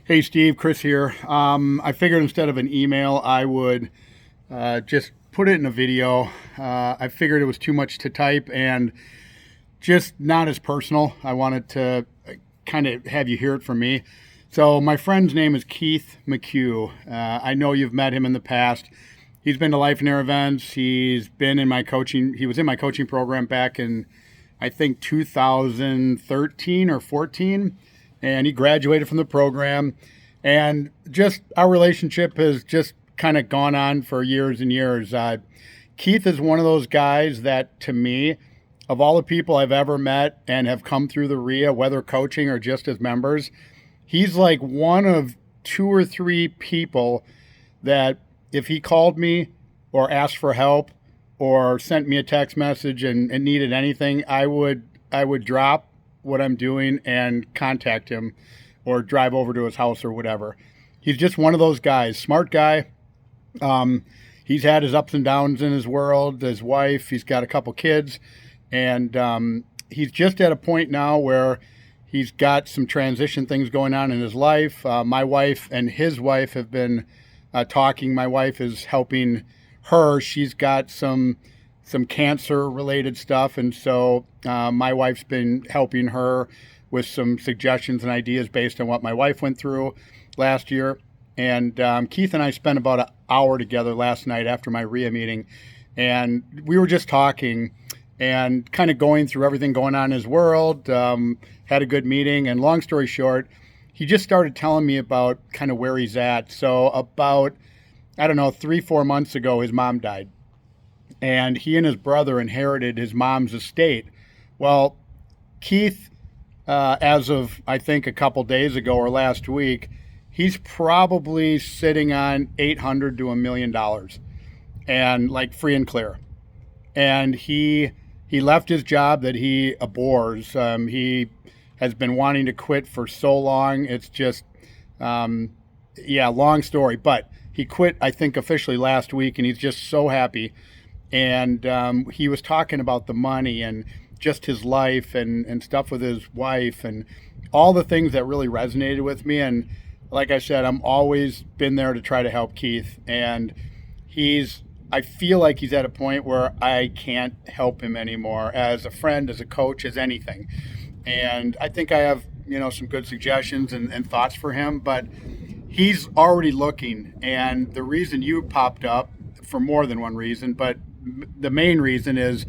Hey Steve, Chris here. I figured instead of an email, I would just put it in a video. I figured it was too much to type and just not as personal. I wanted to kind of have you hear it from me. So my friend's name is Keith McHugh. I know you've met him in the past. He's been to Life and Air events. He's been in my coaching. He was in my coaching program back in, I think, 2013 or 14. And he graduated from the program, and just our relationship has just kind of gone on for years and years. Keith is one of those guys that, to me, of all the people I've ever met and have come through the RIA, whether coaching or just as members, he's like one of two or three people that if he called me or asked for help or sent me a text message and needed anything, I would drop what I'm doing and contact him or drive over to his house or whatever. He's just one of those guys, smart guy. He's had his ups and downs in his world, his wife, he's got a couple kids, and he's just at a point now where he's got some transition things going on in his life. My wife and his wife have been talking. My wife is helping her. She's got some cancer related stuff, and so my wife's been helping her with some suggestions and ideas based on what my wife went through last year. And Keith and I spent about an hour together last night after my RIA meeting, and we were just talking and kind of going through everything going on in his world. Had a good meeting, and long story short, he just started telling me about kind of where he's at. So about, I don't know, 3-4 months ago, his mom died, and he and his brother inherited his mom's estate. Well, Keith, as of I think a couple days ago or last week, he's probably sitting on $800 to $1 million, and like free and clear. And he left his job that he abhors. He has been wanting to quit for so long. It's just, long story. But he quit, I think, officially last week, and he's just so happy. And he was talking about the money and just his life and stuff with his wife and all the things that really resonated with me. And like I said, I'm always been there to try to help Keith. And I feel like he's at a point where I can't help him anymore as a friend, as a coach, as anything. And I think I have, some good suggestions and thoughts for him, but he's already looking. And the reason you popped up, for more than one reason, but the main reason is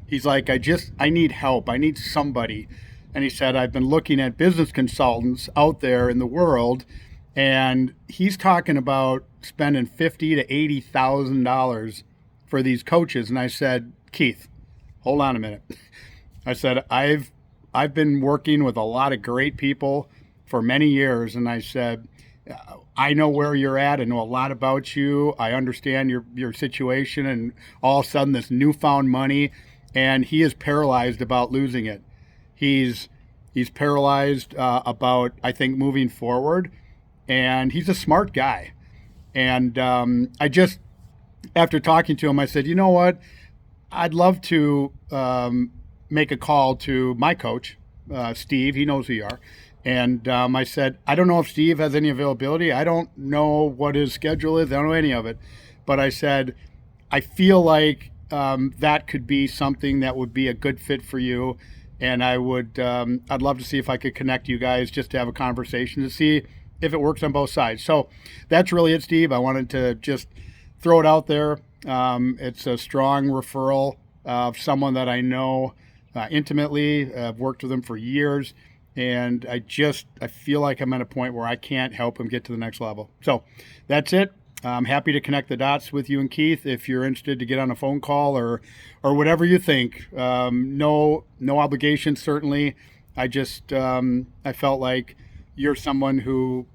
he's like, I need help. I need somebody. And he said, I've been looking at business consultants out there in the world, and he's talking about spending $50,000 to $80,000 for these coaches. And I said, Keith, hold on a minute. I said, I've been working with a lot of great people for many years, and I said, I know where you're at. I know a lot about you. I understand your situation, and all of a sudden this newfound money, and he is paralyzed about losing it. He's paralyzed about, I think, moving forward, and he's a smart guy. And I just, after talking to him, I said, you know what? I'd love to make a call to my coach, Steve. He knows who you are. And I said, I don't know if Steve has any availability. I don't know what his schedule is. I don't know any of it. But I said, I feel like that could be something that would be a good fit for you. And I'd love to see if I could connect you guys just to have a conversation to see if it works on both sides. So that's really it, Steve. I wanted to just throw it out there. It's a strong referral of someone that I know intimately. I've worked with him for years. And I feel like I'm at a point where I can't help him get to the next level. So that's it. I'm happy to connect the dots with you and Keith if you're interested to get on a phone call or whatever you think. No obligation, certainly. I felt like you're someone who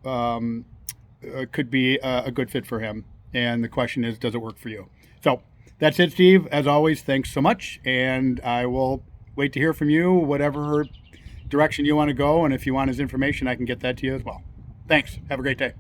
could be a good fit for him. And the question is, does it work for you? So that's it, Steve. As always, thanks so much. And I will wait to hear from you, whatever direction you want to go, and if you want his information, I can get that to you as well. Thanks. Have a great day.